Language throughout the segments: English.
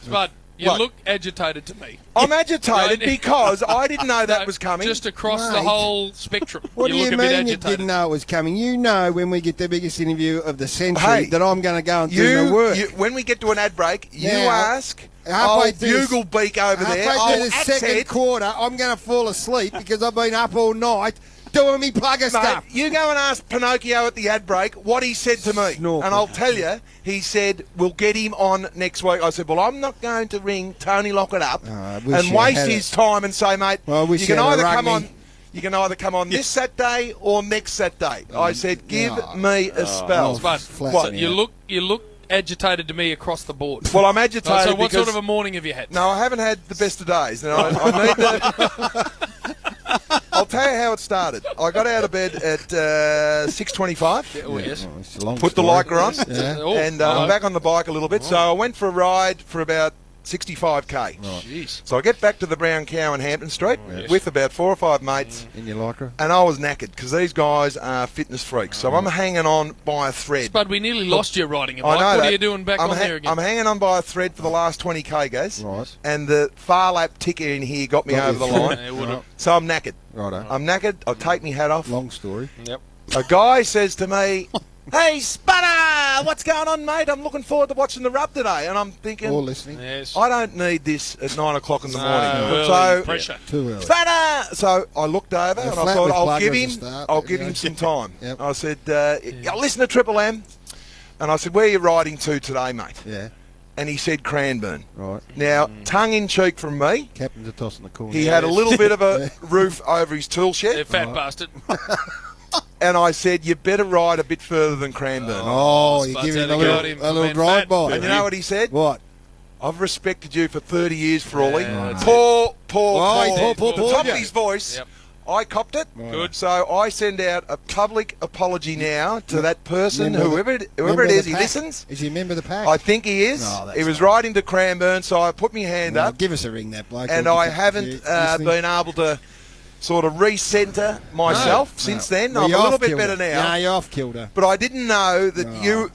Spud, you look agitated to me. I'm agitated because I didn't know that was coming. Just across the whole spectrum. What do you look a bit mean you agitated. didn't know it was coming? You know when we get the biggest interview of the century that I'm going to go and do my work. When we get to an ad break, you Now, ask, halfway old through bugle beak over there, halfway through the axe second head. quarter, I'm going to fall asleep because I've been up all night doing me plugger Mate, stuff. you go and ask Pinocchio at the ad break what he said to me. Snorkel. And I'll tell you, he said, we'll get him on next week. I said, well, I'm not going to ring Tony Lockett up and waste his time and say, mate, you can either come on. You can either come on this Saturday or next Saturday. I said, give me a spell. What? You look agitated to me across the board. Well, I'm agitated. So what sort of a morning have you had? No, I haven't had the best of days. No, I need to. I'll tell you how it started. I got out of bed at 6:25. Yes. Put the lycra on, and hello. I'm back on the bike a little bit. So I went for a ride for about 65k. Jeez. So I get back to the Brown Cow in Hampton Street with about 4 or 5 mates. In your lycra? And I was knackered because these guys are fitness freaks. So I'm hanging on by a thread. Spud, we nearly lost you riding a I bike. know What that. are you doing back on there again? I'm hanging on by a thread for the last 20k, guys. Right. And the far lap ticker in here got me over the line. So I'm knackered. Righto. I'm knackered. I'll take my hat off. Long story. Yep. A guy says to me, hey, Spudder, what's going on, mate? I'm looking forward to watching the rub today. And I'm thinking, All listening. Yes. I don't need this at 9 o'clock in the morning. Early So, pressure. Too early. Spudder! So I looked over and I flat thought, with I'll plugger give at the him start, some time. Yep. I said, listen to Triple M. And I said, where are you riding to today, mate? Yeah. And he said Cranbourne. Right. Now, tongue-in-cheek from me, Captain's a toss in the corner. he had a little bit of a roof over his tool shed. Fat bastard. And I said, you better ride a bit further than Cranbourne. Oh, you Spud's give him had a got him little for drive-by. And you know what he said? What? I've respected you for 30 years, Frawley. Yeah, Poor. Poor, The top yeah. of his voice. Yep. I copped it. Good. So I send out a public apology now to that person, Member whoever of it the is, he pack. listens. Is he a member of the pack? I think he is. No, that's He was not. riding to Cranbourne, so I put my hand Well, up, give us a ring, that bloke. and We'll I get haven't listening. been able to sort of re-centre myself since then. Well, I'm a you're little off bit kilter. better now. No, you're off kilter. But I didn't know that you...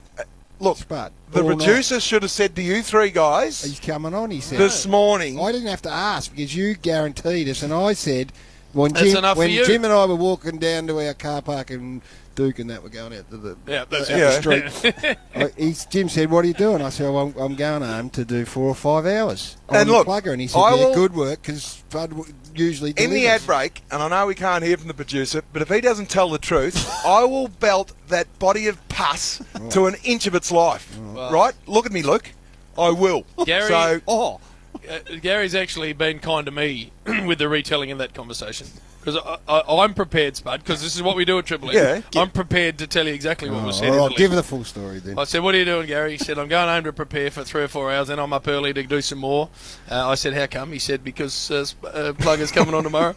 Look, Spud. the All night. producer should have said to you three guys He's coming on, he said. this morning... I didn't have to ask because you guaranteed us, and I said when That's enough when for you. Jim and I were walking down to our car park and Duke and that were going out to the That's the street. Jim said, "What are you doing?" I said, well, "I'm going home to do 4 or 5 hours on And the look, plugger." And he said, I "Yeah, will- good work," because Bud usually In the delivers. ad break, and I know we can't hear from the producer, but if he doesn't tell the truth, I will belt that body of pus to an inch of its life. Right? Look at me, Luke. I will. Gary, So, Gary's actually been kind to me with the retelling of that conversation. Because I'm prepared, Spud, because this is what we do at Triple M. Yeah. I'm prepared to tell you exactly what was said. All in right, the give list. her the full story then. I said, what are you doing, Gary? He said, I'm going home to prepare for 3 or 4 hours, then I'm up early to do some more. I said, how come? He said, because Plugger's coming on tomorrow.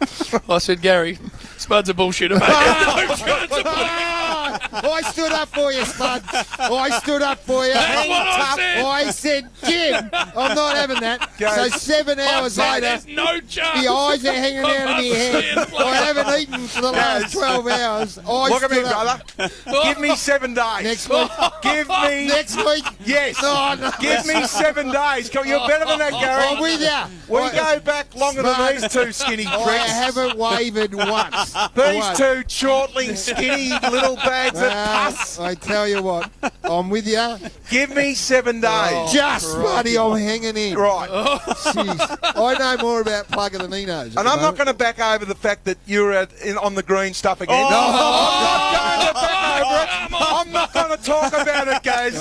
I said, Gary, Spud's a bullshitter, mate. Spud's a bullshitter. I stood up for you, Spud. I stood up for you. That's what I said. I said, Jim, I'm not having that. So 7 hours I said, later, there's no chance. the eyes are hanging out of my head. I haven't eaten for the last 12 hours. look at me, stood up. brother. Give me 7 days. Next week. Give me... Next week. Yes. No. Give me 7 days. You're better than that, Gary. I'm with you. We go back longer than these two skinny I pricks. haven't wavered once. These Once. two chortling, skinny little bags of pus. I tell you what, I'm with you. Give me 7 days. Just, buddy, I'm hanging in. Right. Jeez. I know more about Plugger than he knows. And I'm not going to back over the fact that you're on the green stuff again. Oh. I'm not going to back over it. I'm not going to talk about it, guys.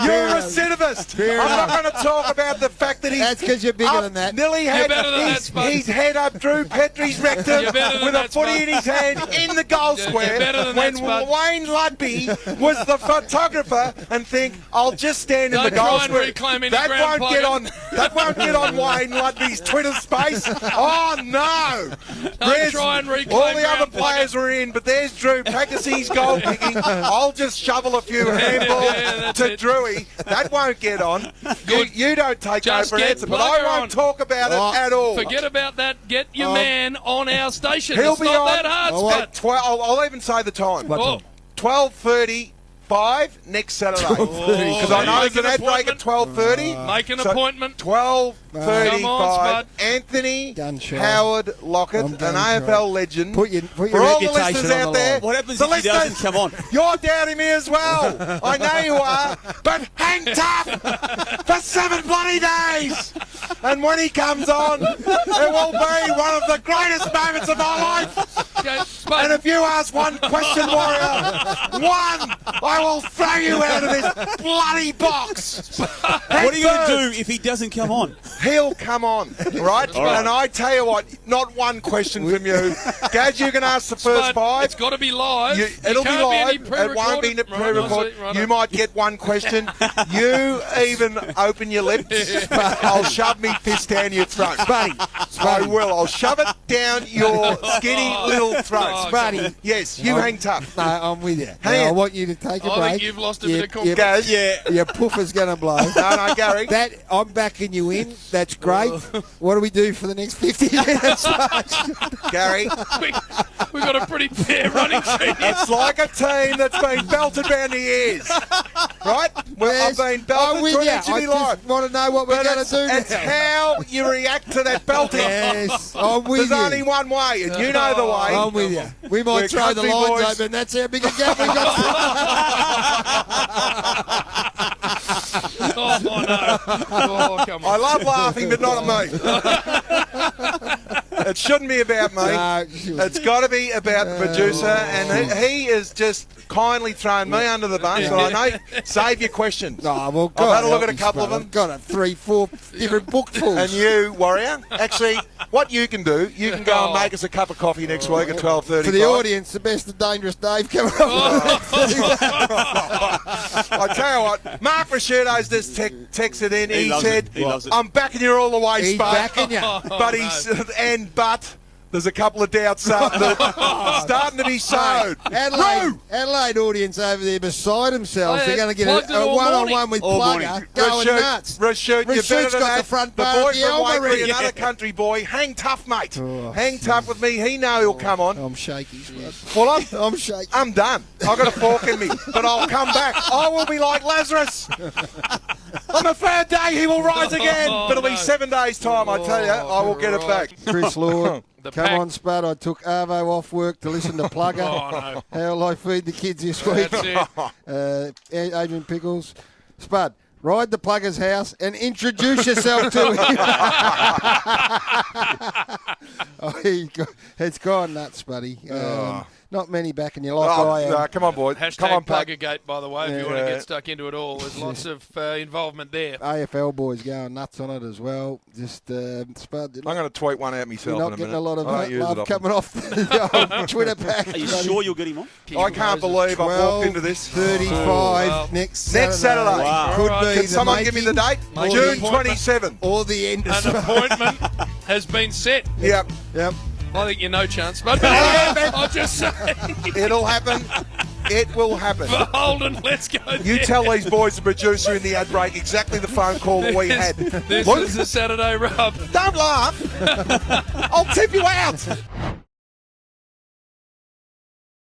You're a recidivist. Fair I'm not enough. going to talk about the fact that he's That's because you're bigger up, than that. Nearly had better than that, Spud. his head up Drew Petrie's rectum You're better than with a that, footy Spud. in his hand in the goal You're square better than when that, Spud. Wayne Ludby was the photographer and think, I'll just stand in Don't the goal try and square. reclaim any That ground, won't get Plugger. on. That won't get on Wayne Ludby's Twitter space. Oh no! There's- try and reclaim all the other ground, players were in, but there's Drew practicing his goal kicking. I'll just shovel a few handballs that's to it. Drewy. That won't get on. You don't take Just over an get answer, but I Plugger won't on. talk about it at all. Forget about that. Get your man on our station. He'll It's be not on. that hard, At Spud. I'll even say the time. Oh, 12:30 5 next Saturday. Because I know there's an ad break at 12:30. Make an appointment. 12:35. Anthony Howard Lockett, an AFL legend. Put your For all the listeners out there, what happens if he doesn't come on? You're doubting me as well. I know you are. But hang tough for 7 bloody days. And when he comes on, it will be one of the greatest moments of my life. And if you ask one question, Warrior, I will throw you out of this bloody box. What are you going to do if he doesn't come on? He'll come on, right? And I tell you what, not one question from you. Gaz, you can ask the first 5. It's got to be live. It'll be live. It won't be pre-recorded. You might get one question. You even open your lips, I'll shove me fist down your throat. Buddy. I will. I'll shove it down your skinny little throat. Buddy. Yes, you hang tough. No, I'm with you. Hang I on. want you to take a break. I think you've lost a bit of confidence. Your puffer's going to blow. No, Gary. I'm backing you in. That's great. What do we do for the next 50 minutes? Gary. We've got a pretty fair running sheet. It's like a team that's been belted around the ears. Right? Well, I've been belted through I just want to know what we're going to do now. It's how you react to that belting. Yes, I'm with you. There's only one way, and you know the way. I'm with you. We might throw the lines open. That's how big a gap we got. Oh, no. Oh, come on. I love laughing, but not at me. It shouldn't be about me. No, it's got to be about the producer, and he is just kindly thrown me under the bus. So I know. Save your questions. Oh, well, I've had a look at a couple of them. I've got 3-4 different bookfuls. And you, Warrior, actually, what you can do, you can go and make us a cup of coffee next week at 12:35. For the audience, the best of Dangerous Dave coming up. I tell you what, Mark Ricciuto's just texted in. He said, He loves it. I'm backing you all the way, He's Spud. backing you. But there's a couple of doubts starting to be sowed. Adelaide audience over there beside themselves. They're going to get a one-on-one with All Plugger morning. going nuts. Rashid, you're better than got that. the front The bar boy of the from Elmery. Wakery, another country boy. Hang tough, mate. Hang tough with me. He know he'll come on. I'm shaky. Well, I'm shaky. I'm done. I've got a fork in me, but I'll come back. I will be like Lazarus. On the 3rd day, he will rise again. But it'll be 7 days' time, I tell you. I will get it back. Chris Lord. Come pack. on, Spud. I took Arvo off work to listen to Plugger. No. How will I feed the kids this week? That's it. Adrian Pickles. Spud, ride the Plugger's house and introduce yourself to him. It's gone nuts, buddy. Not many backing you like I am. No, come on, boys. Come on, Pack. Pluggergate, by the way, if you want to get stuck into it all. There's lots of involvement there. AFL boys going nuts on it as well. Just Spud. I'm going to tweet one out myself You're in not a getting minute. a lot of I don't use love it often. coming off the old Twitter pack. Are you sure you'll get him on? I can't believe I've walked into this. 35 next Saturday. Wow. Could be Can someone give me the date? June 27th. Or the end of An appointment has been set. Yep. I think you're no chance, but I'll just say. It'll happen. It will happen. For Holden, let's go. You tell these boys, the producer in the ad break, exactly the phone call that we had. This is the Saturday rub. Don't laugh. I'll tip you out.